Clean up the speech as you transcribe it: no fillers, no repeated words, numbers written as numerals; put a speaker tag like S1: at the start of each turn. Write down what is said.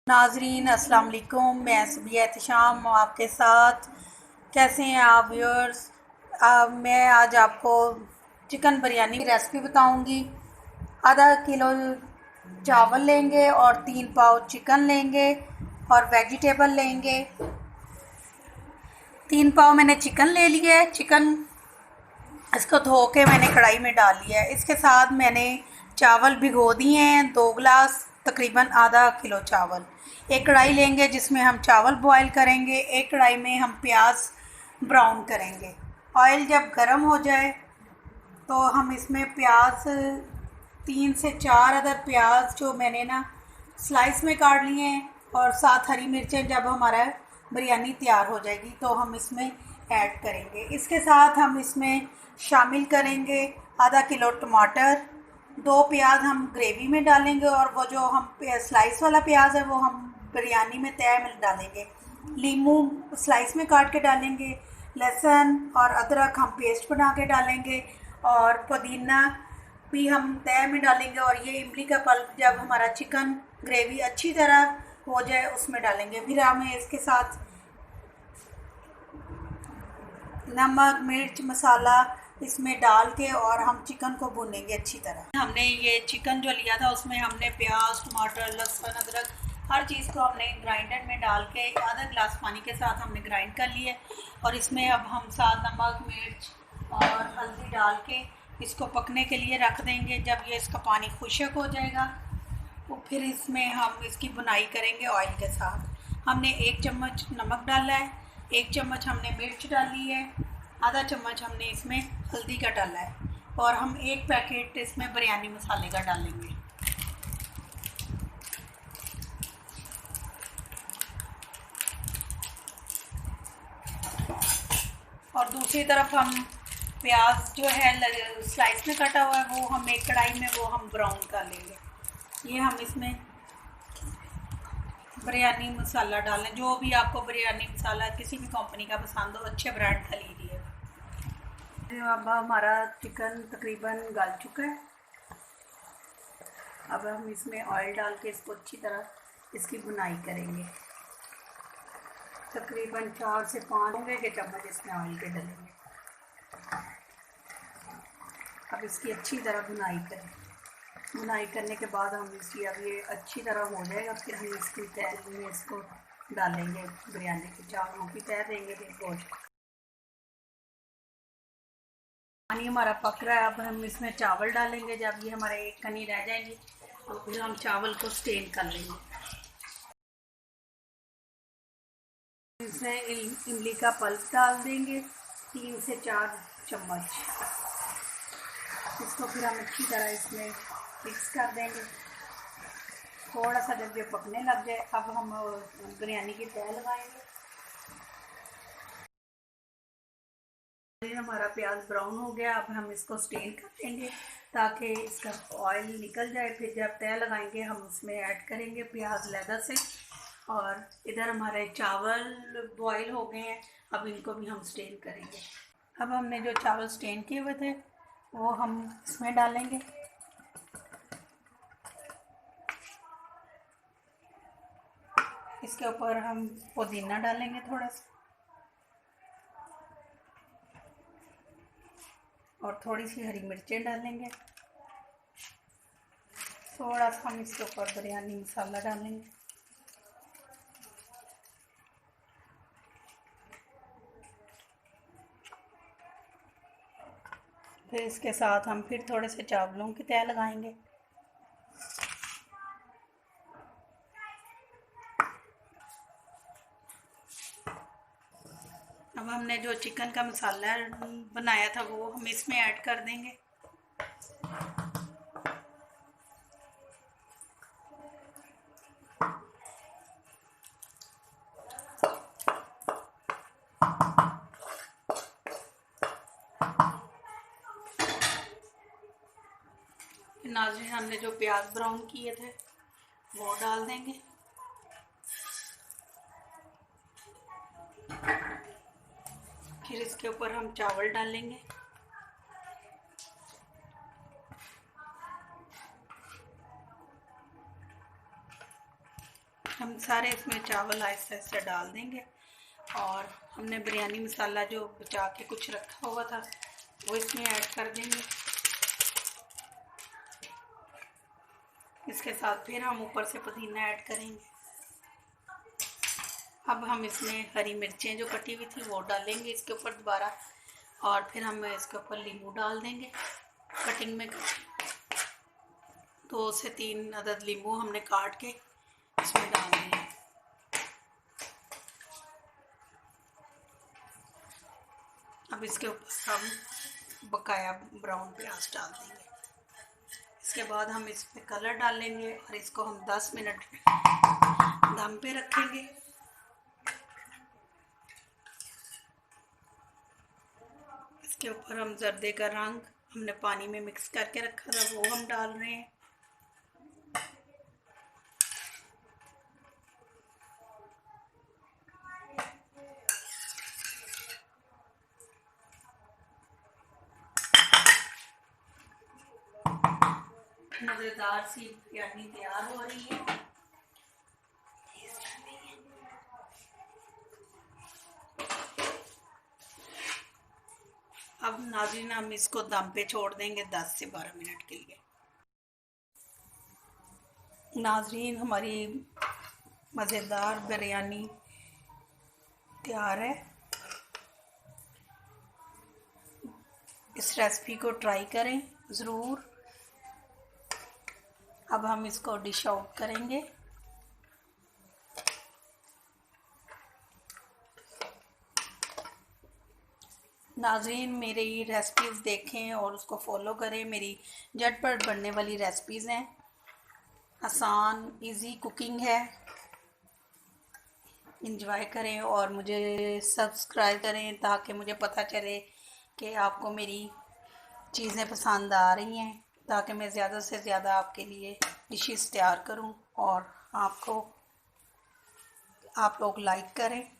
S1: नाजरीन अस्सलाम वालेकुम। मैं सुबिया एहतिशाम आपके साथ। कैसे हैं आप व्यूअर्स? मैं आज आपको चिकन बिरयानी की रेसिपी बताऊंगी। आधा किलो चावल लेंगे और 3 पाव चिकन लेंगे और वेजिटेबल लेंगे। 3 पाव मैंने चिकन ले लिया है। चिकन इसको धो के मैंने कढ़ाई में डाल लिया है। इसके साथ मैंने चावल भिगो दिए हैं, 2 गिलास, तकरीबन आधा किलो चावल। एक कढ़ाई लेंगे जिसमें हम चावल बॉईल करेंगे। एक कढ़ाई में हम प्याज ब्राउन करेंगे। ऑयल जब गर्म हो जाए तो हम इसमें प्याज 3 से 4 अदर प्याज जो मैंने ना स्लाइस में काट लिए हैं, और 7 हरी मिर्चें जब हमारा बिरयानी तैयार हो जाएगी तो हम इसमें ऐड करेंगे। इसके साथ हम इसमें शामिल करेंगे आधा किलो टमाटर, 2 प्याज हम ग्रेवी में डालेंगे, और वो जो हम स्लाइस वाला प्याज है वो हम बिरयानी में तय में डालेंगे। लीमू स्लाइस में काट के डालेंगे। लहसुन और अदरक हम पेस्ट बना के डालेंगे, और पुदीना भी हम तय में डालेंगे। और ये इमली का पल्प जब हमारा चिकन ग्रेवी अच्छी तरह हो जाए उसमें डालेंगे। फिर हमें इसके साथ नमक, मिर्च, मसाला इसमें डाल के और हम चिकन को भूनेंगे अच्छी तरह। हमने ये चिकन जो लिया था उसमें हमने प्याज, टमाटर, लहसुन, अदरक हर चीज़ को हमने ग्राइंडर में डाल के आधा गिलास पानी के साथ हमने ग्राइंड कर लिया। और इसमें अब हम साथ नमक, मिर्च और हल्दी डाल के इसको पकने के लिए रख देंगे। जब ये इसका पानी खुश्क हो जाएगा तो फिर इसमें हम इसकी बुनाई करेंगे ऑयल के साथ। हमने 1 चम्मच नमक डाला है, 1 चम्मच हमने मिर्च डाली है, आधा चम्मच हमने इसमें हल्दी का डाला है, और हम 1 पैकेट इसमें बिरयानी मसाले का डालेंगे। और दूसरी तरफ हम प्याज जो है स्लाइस में कटा हुआ है वो हम एक कढ़ाई में वो हम ब्राउन कर लेंगे। ये हम इसमें बिरयानी मसाला डालें, जो भी आपको बिरयानी मसाला किसी भी कंपनी का पसंद हो, अच्छे ब्रांड का लीजिए। अब हमारा चिकन तकरीबन गल चुका है। अब हम इसमें ऑयल डाल के इसको अच्छी तरह इसकी बुनाई करेंगे। तकरीबन 4 से 5 के चम्मच इसमें ऑयल के डालेंगे। अब इसकी अच्छी तरह बुनाई करें। बुनाई करने के बाद हम इसकी अब ये अच्छी तरह हो जाएगा, फिर हम इसकी तैर में इसको डालेंगे, बिरयानी के चावलों की तैर देंगे। फिर गोश्त पानी हमारा पक रहा है। अब हम इसमें चावल डालेंगे। जब ये हमारे एक कनी रह जाएंगी तो फिर हम चावल को स्टेन कर लेंगे। इसमें इमली का पल्प डाल देंगे 3 से 4 चम्मच। इसको फिर हम अच्छी तरह इसमें मिक्स कर देंगे। थोड़ा सा जब ये पकने लग जाए अब हम बिरयानी की तह लगाएंगे। हमारा प्याज ब्राउन हो गया। अब हम इसको स्टेन कर देंगे ताकि इसका ऑयल निकल जाए। फिर जब तह लगाएंगे हम उसमें ऐड करेंगे प्याज लहदा से। और इधर हमारे चावल बॉईल हो गए हैं, अब इनको भी हम स्टेन करेंगे। अब हमने जो चावल स्टेन किए हुए थे वो हम इसमें डालेंगे। इसके ऊपर हम पुदीना डालेंगे थोड़ा सा, और थोड़ी सी हरी मिर्चें डालेंगे। थोड़ा सा हम इसके ऊपर बिरयानी मसाला डालेंगे। फिर इसके साथ हम फिर थोड़े से चावलों की तह लगाएंगे। अब हमने जो चिकन का मसाला बनाया था वो हम इसमें ऐड कर देंगे। नाज़रीन हमने जो प्याज ब्राउन किए थे वो डाल देंगे। फिर इसके ऊपर हम चावल डालेंगे। हम सारे इसमें चावल आहिस्ता आहिस्ता डाल देंगे और हमने बिरयानी मसाला जो बचा के कुछ रखा हुआ था वो इसमें ऐड कर देंगे। इसके साथ फिर हम ऊपर से पुदीना ऐड करेंगे। अब हम इसमें हरी मिर्चें जो कटी हुई थी वो डालेंगे इसके ऊपर दोबारा, और फिर हम इसके ऊपर नींबू डाल देंगे कटिंग में। 2 से 3 अदद नींबू हमने काट के इसमें डाल दिए। अब इसके ऊपर हम बकाया ब्राउन प्याज डाल देंगे। इसके बाद हम इस पर कलर डालेंगे और इसको हम 10 मिनट दम पे रखेंगे। इसके ऊपर हम जर्दे का रंग हमने पानी में मिक्स करके रखा था वो हम डाल रहे हैं। मज़ेदार सी बिरयानी तैयार हो रही है। अब नाज़रीन हम इसको दम पे छोड़ देंगे 10 से 12 मिनट के लिए। नाज़रीन हमारी मज़ेदार बिरयानी तैयार है। इस रेसिपी को ट्राई करें ज़रूर। अब हम इसको डिश आउट करेंगे। नाज़रीन मेरी रेसिपीज़ देखें और उसको फॉलो करें। मेरी झटपट बनने वाली रेसिपीज़ हैं, आसान इजी कुकिंग है। इंजॉय करें और मुझे सब्सक्राइब करें ताकि मुझे पता चले कि आपको मेरी चीज़ें पसंद आ रही हैं, ताकि मैं ज़्यादा से ज़्यादा आपके लिए डिशेस तैयार करूं और आप लोग लाइक करें।